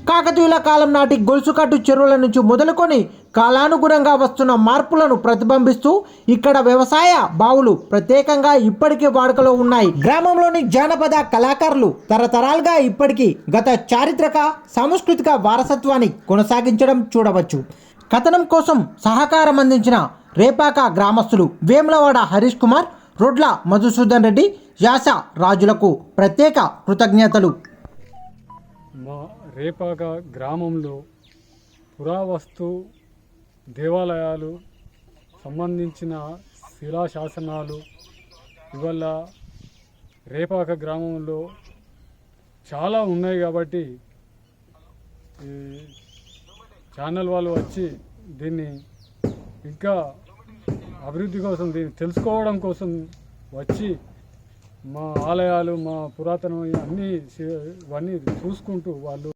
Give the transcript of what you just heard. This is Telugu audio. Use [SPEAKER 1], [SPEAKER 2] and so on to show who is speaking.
[SPEAKER 1] కాకతీయుల కాలం నాటి గొలుసుకట్టు చెరువుల నుంచి మొదలుకొని కాలానుగుణంగా వస్తున్న మార్పులను ప్రతిబింబిస్తూ ఇక్కడ వ్యవసాయ బావులు ప్రత్యేకంగా ఇప్పటికీ వాడుకలో ఉన్నాయి. గ్రామంలోని జానపద కళాకారులు తరతరాలుగా ఇప్పటికీ గత చారిత్రక సాంస్కృతిక వారసత్వాన్ని కొనసాగించడం చూడవచ్చు. కథనం కోసం సహకారం అందించిన రేపాక గ్రామస్తులు వేములవాడ హరీష్ కుమార్, రొడ్ల మధుసూదన్ రెడ్డి, యాస రాజులకు ప్రత్యేక కృతజ్ఞతలు.
[SPEAKER 2] మా రేపాక గ్రామంలో పురావస్తు దేవాలయాలు సంబంధించిన శిలాశాసనాలు ఇవాళ రేపాక గ్రామంలో చాలా ఉన్నాయి. కాబట్టి ఈ ఛానల్ వాళ్ళు వచ్చి దీన్ని ఇంకా అభివృద్ధి కోసం, దీన్ని తెలుసుకోవడం కోసం వచ్చి మా ఆలయాలు, మా పురాతనమైన అన్నీ ఇవన్నీ చూసుకుంటూ వాళ్ళు